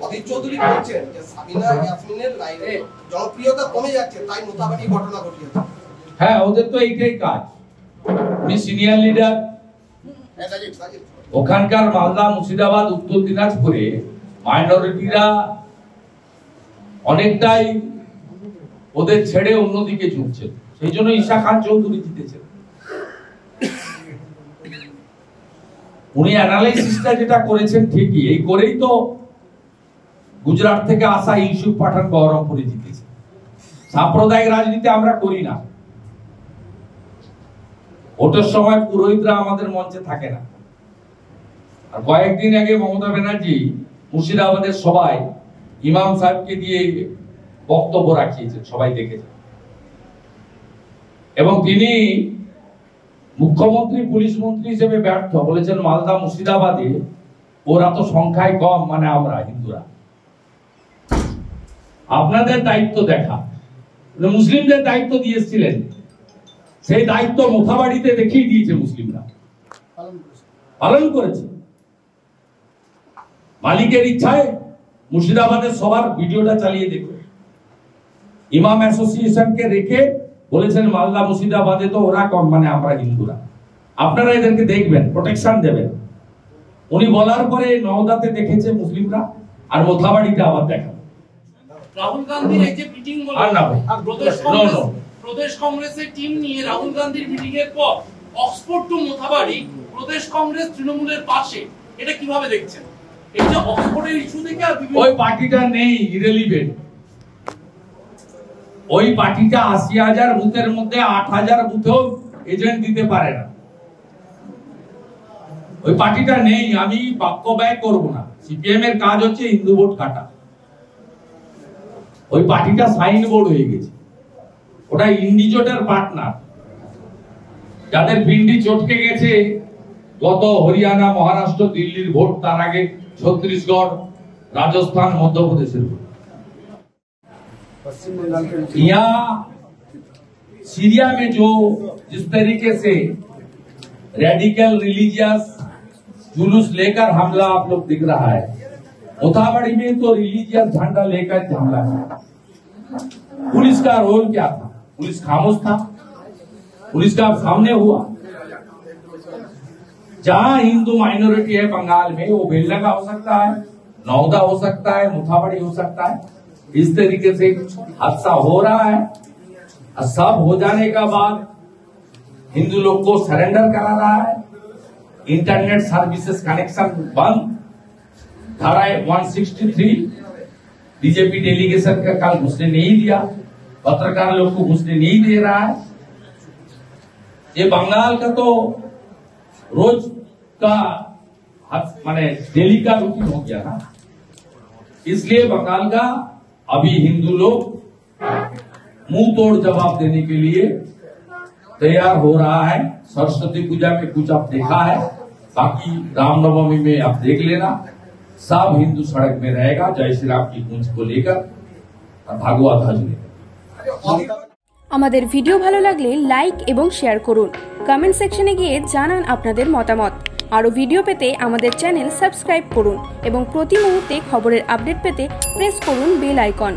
অধীর চৌধুরী বলছেন যে সাবিনা ইয়াসমিনের লাইনে জনপ্রিয়তা কমে যাচ্ছে, তাই মোতাবাড়ি ঘটনা ঘটিয়েছে। হ্যাঁ, ওদের তো এইটাই কাজ। উনি সিনিয়র লিডার। ওখানকার মালদা, মুর্শিদাবাদ, উত্তর দিনাজপুরে মাইনরিটিরা অনেকটাই ওদের ছেড়ে অন্যদিকে ঝুঁকছে, সেই জন্য ঈশা খান চৌধুরী জিতেছেন। উনি অ্যানালাইসিসটা যেটা করেছেন ঠিকই, এই করেই তো গুজরাট থেকে আসা ইউসুফ পাঠান বহরমপুরে জিতেছে। সাম্প্রদায়িক রাজনীতি আমরা করি না। ভোটের সময় পুরোহিতরা আমাদের মঞ্চে থাকে না। আর কয়েকদিন আগে মমতা ব্যানার্জি মুর্শিদাবাদের সবাই ইমাম সাহেবকে দিয়ে বক্তব্য রাখিয়েছেন, সবাই দেখেছেন। এবং তিনি মুখ্যমন্ত্রী, পুলিশ মন্ত্রী হিসেবে ব্যর্থ। বলেছেন মালদা, মুর্শিদাবাদে ওরা তো সংখ্যায় কম, মানে আমরা হিন্দুরা। আপনাদের দায়িত্ব দেখা, মুসলিমদের দায়িত্ব দিয়েছিলেন, সেই দায়িত্ব মোথাবাড়িতে দেখিয়ে দিয়েছে মুসলিমরা, পালন করেছে। মালিকের ইচ্ছায় মুর্শিদাবাদের সবার ভিডিওটা চালিয়ে দেখবে। ইমাম অ্যাসোসিয়েশনকে রেখে বলেছেন মালদা, মুর্শিদাবাদে তো ওরা কম, মানে আমরা হিন্দুরা। আপনারা এদেরকে দেখবেন, প্রোটেকশন দেবেন। উনি বলার পরে নওদাতে দেখেছে মুসলিমরা, আর মোথাবাড়িতে আবার দেখা। রাহুল গান্ধীর এই যে মিটিং হলো, প্রদেশ কংগ্রেসের টিম নিয়ে রাহুল গান্ধীর মিটিং এর পর অক্সফোর্ড টু মোথাবাড়ি, প্রদেশ কংগ্রেস তৃণমূলের পাশে, এটা কিভাবে দেখছেন? এই যে অক্সফোর্ডের ইস্যু থেকে ওই পার্টিটা নেই, ইরেলিভেন্ট। ওই পার্টিটা ৮০,০০০ বুথের মধ্যে ৮,০০০ বুথেও এজেন্ট দিতে পারে না। ওই পার্টিটা নেই। আমি বাক্য ব্যয় করব না। সিপিএম এর কাজ হচ্ছে হিন্দু ভোট কাটা। ওই পার্টিটা সাইন বোর্ড হয়ে গেছে। ওটা ইন্ডিজোটের পার্টনার, যাদের পিন্ডি চটকে গেছে গত হরিয়ানা, মহারাষ্ট্র, দিল্লির ভোট, তার আগে ছত্তিশগড়, राजस्थान, मध्य प्रदेश। यहाँ सीरिया में जो जिस तरीके से रेडिकल रिलीजियस जुलूस लेकर हमला आप लोग दिख रहा है, मोथाबाड़ी में तो रिलीजियस झंडा लेकर हमला है। पुलिस का रोल क्या था? पुलिस खामोश था। पुलिस का सामने हुआ। जहां हिंदू माइनॉरिटी है बंगाल में, वो बेलडंगा हो सकता है, नौदा हो सकता है, मुथाबड़ी हो सकता है। इस तरीके से हादसा हो रहा है। सब हो जाने का बाद हिंदू लोग को सरेंडर करा रहा है। इंटरनेट सर्विसेज कनेक्शन बंद। धारा 163 बीजेपी डेलीगेशन का कल घुसने नहीं दिया, पत्रकार लोग को घुसने नहीं दे रहा है। ये बंगाल का तो रोज का माने डेली का रूटीन हो गया ना। इसलिए बंगाल का अभी हिंदू लोग मुंह तोड़ जवाब देने के लिए तैयार हो रहा है। सरस्वती पूजा में कुछ आप देखा है, बाकी रामनवमी में आप देख लेना। सब हिंदू सड़क में रहेगा जय श्री राम की गूंज को लेकर, भागवा ध्वज लेकर। আমাদের ভিডিও ভালো লাগলে লাইক এবং শেয়ার করুন। কমেন্ট সেকশনে গিয়ে জানান আপনাদের মতামত। আরও ভিডিও পেতে আমাদের চ্যানেল সাবস্ক্রাইব করুন এবং প্রতি মুহূর্তে খবরের আপডেট পেতে প্রেস করুন বেল আইকন।